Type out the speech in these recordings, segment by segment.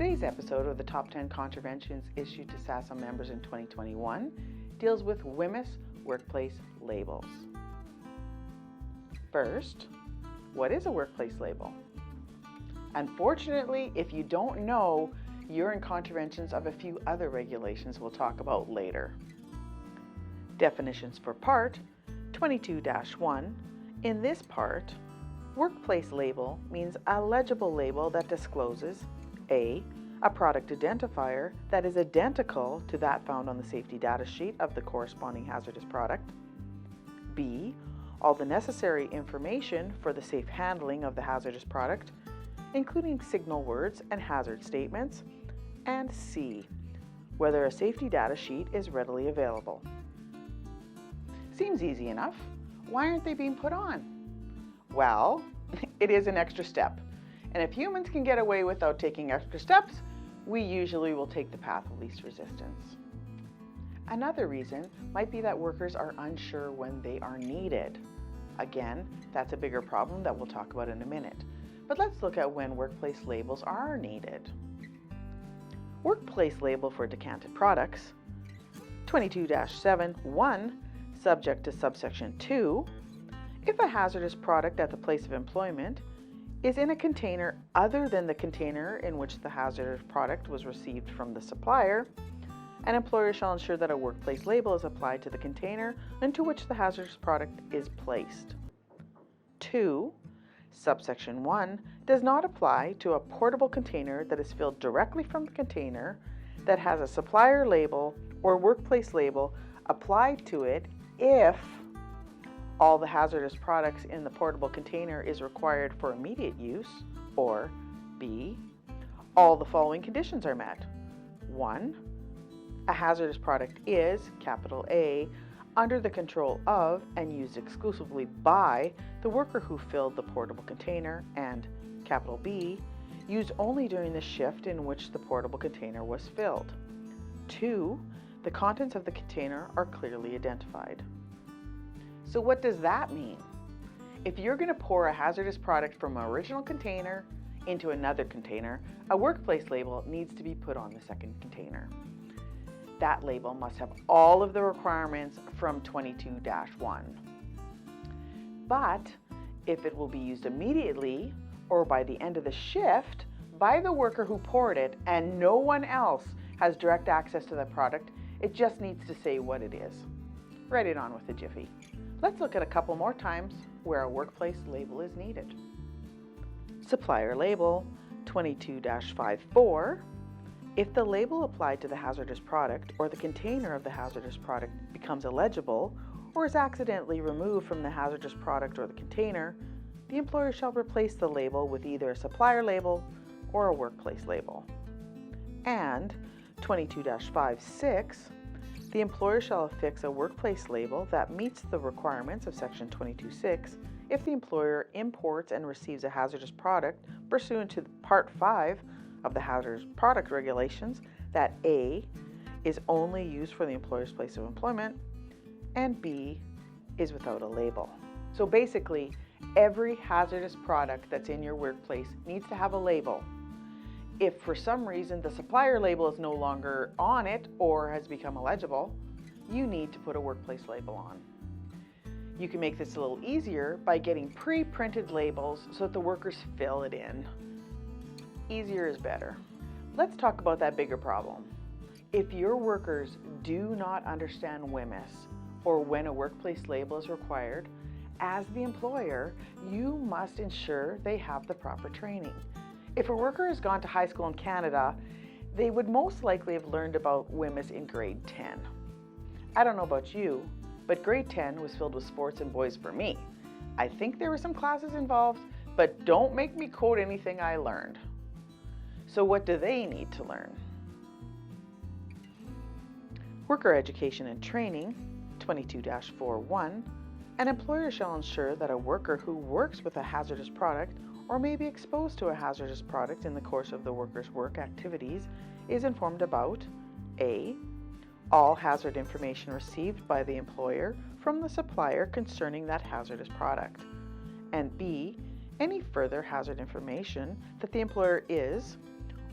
Today's episode of the Top 10 Contraventions issued to sasm members in 2021 deals with WHMIS Workplace Labels. First, what is a workplace label? Unfortunately, if you don't know, you're in contraventions of a few other regulations we'll talk about later. Definitions for Part 22-1. In this part, workplace label means a legible label that discloses A product identifier that is identical to that found on the safety data sheet of the corresponding hazardous product. B, all the necessary information for the safe handling of the hazardous product, including signal words and hazard statements. And C, whether a safety data sheet is readily available. Seems easy enough. Why aren't they being put on? Well, it is an extra step. And if humans can get away without taking extra steps, we usually will take the path of least resistance. Another reason might be that workers are unsure when they are needed. Again, that's a bigger problem that we'll talk about in a minute. But let's look at when workplace labels are needed. Workplace label for decanted products, 22-7(1), subject to subsection 2, if a hazardous product at the place of employment is in a container other than the container in which the hazardous product was received from the supplier, an employer shall ensure that a workplace label is applied to the container into which the hazardous product is placed. 2. Subsection 1 does not apply to a portable container that is filled directly from the container that has a supplier label or workplace label applied to it if all the hazardous products in the portable container is required for immediate use, or B, all the following conditions are met. 1. A hazardous product is, capital A, under the control of and used exclusively by the worker who filled the portable container, and capital B, used only during the shift in which the portable container was filled. 2. The contents of the container are clearly identified. So what does that mean? If you're going to pour a hazardous product from an original container into another container, a workplace label needs to be put on the second container. That label must have all of the requirements from 22-1. But if it will be used immediately or by the end of the shift by the worker who poured it and no one else has direct access to that product, it just needs to say what it is. Write it on with a jiffy. Let's look at a couple more times where a workplace label is needed. Supplier label 22-54. If the label applied to the hazardous product or the container of the hazardous product becomes illegible or is accidentally removed from the hazardous product or the container, the employer shall replace the label with either a supplier label or a workplace label. And 22-56, the employer shall affix a workplace label that meets the requirements of section 22.6 if the employer imports and receives a hazardous product pursuant to Part 5 of the hazardous product regulations that A, is only used for the employer's place of employment, and B, is without a label. So basically, every hazardous product that's in your workplace needs to have a label. If for some reason the supplier label is no longer on it or has become illegible, you need to put a workplace label on. You can make this a little easier by getting pre-printed labels so that the workers fill it in. Easier is better. Let's talk about that bigger problem. If your workers do not understand WHMIS or when a workplace label is required, as the employer, you must ensure they have the proper training. If a worker has gone to high school in Canada, they would most likely have learned about WHMIS in grade 10. I don't know about you, but grade 10 was filled with sports and boys for me. I think there were some classes involved, but don't make me quote anything I learned. So what do they need to learn? Worker education and training, 22-41. An employer shall ensure that a worker who works with a hazardous product or may be exposed to a hazardous product in the course of the worker's work activities is informed about A, all hazard information received by the employer from the supplier concerning that hazardous product, and B, any further hazard information that the employer is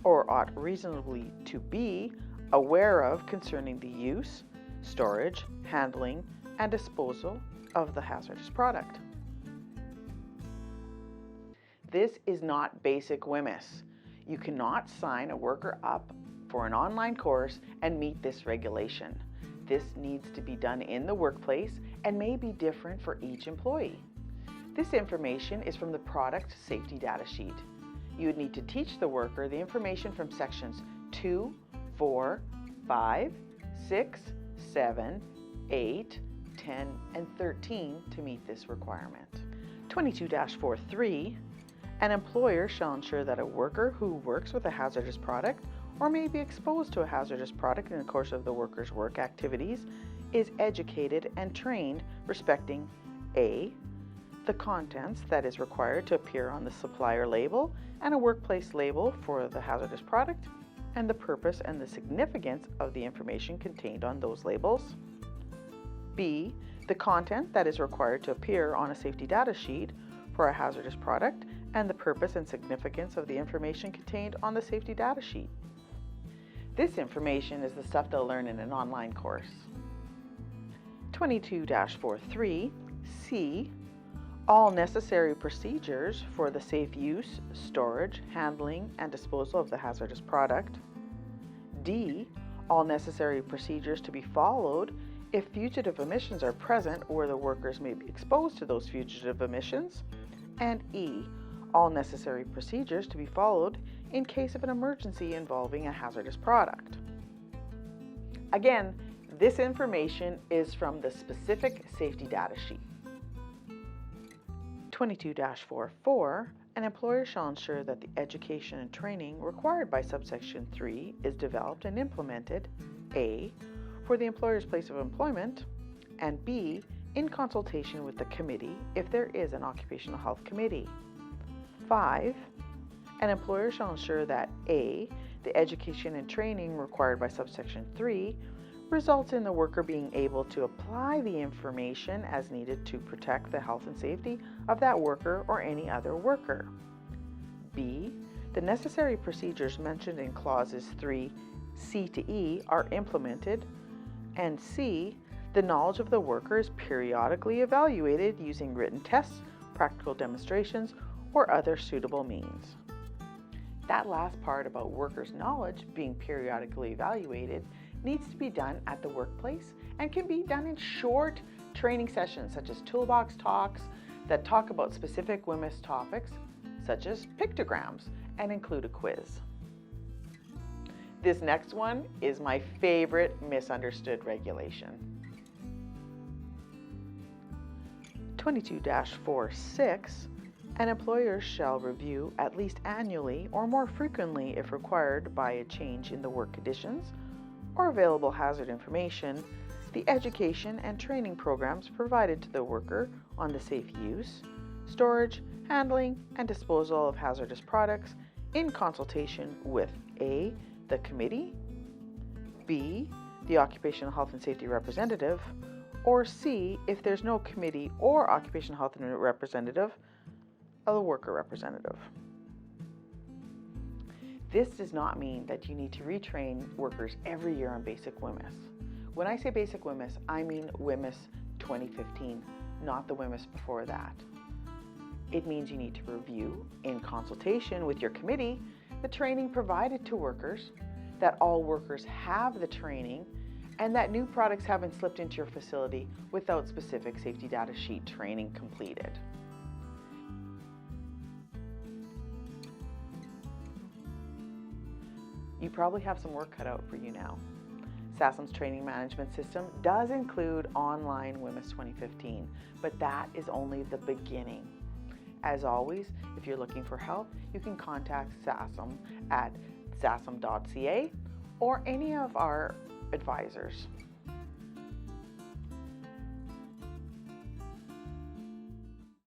or ought reasonably to be aware of concerning the use, storage, handling, and disposal of the hazardous product. This is not basic WHMIS. You cannot sign a worker up for an online course and meet this regulation. This needs to be done in the workplace and may be different for each employee. This information is from the product safety data sheet. You would need to teach the worker the information from sections 2, 4, 5, 6, 7, 8, 10, and 13 to meet this requirement. 22-4.3, an employer shall ensure that a worker who works with a hazardous product or may be exposed to a hazardous product in the course of the worker's work activities is educated and trained respecting A, the contents that is required to appear on the supplier label and a workplace label for the hazardous product, and the purpose and the significance of the information contained on those labels. B, the content that is required to appear on a safety data sheet for a hazardous product and the purpose and significance of the information contained on the safety data sheet. This information is the stuff they'll learn in an online course. 22-4.3, C, all necessary procedures for the safe use, storage, handling, and disposal of the hazardous product. D, all necessary procedures to be followed if fugitive emissions are present or the workers may be exposed to those fugitive emissions. And E, all necessary procedures to be followed in case of an emergency involving a hazardous product. Again, this information is from the specific safety data sheet. 22-4.4, an employer shall ensure that the education and training required by subsection 3 is developed and implemented, A, for the employer's place of employment, and B, in consultation with the committee if there is an occupational health committee. 5, an employer shall ensure that A, the education and training required by subsection 3 results in the worker being able to apply the information as needed to protect the health and safety of that worker or any other worker. B, the necessary procedures mentioned in clauses 3C to E are implemented. And C, the knowledge of the worker is periodically evaluated using written tests, practical demonstrations, or other suitable means. That last part about workers' knowledge being periodically evaluated needs to be done at the workplace and can be done in short training sessions such as toolbox talks that talk about specific WHMIS topics such as pictograms and include a quiz. This next one is my favorite misunderstood regulation. 22-4.6, an employer shall review at least annually or more frequently if required by a change in the work conditions or available hazard information, the education and training programs provided to the worker on the safe use, storage, handling, and disposal of hazardous products in consultation with A, the committee, B, the occupational health and safety representative, or C, if there's no committee or occupational health and representative, a worker representative. This does not mean that you need to retrain workers every year on basic WHMIS. When I say basic WHMIS, I mean WHMIS 2015, not the WHMIS before that. It means you need to review, in consultation with your committee, the training provided to workers, that all workers have the training, and that new products haven't slipped into your facility without specific safety data sheet training completed. You probably have some work cut out for you now. SASM's training management system does include online WHMIS 2015, but that is only the beginning. As always, if you're looking for help, you can contact SASM at sasm.ca or any of our advisors.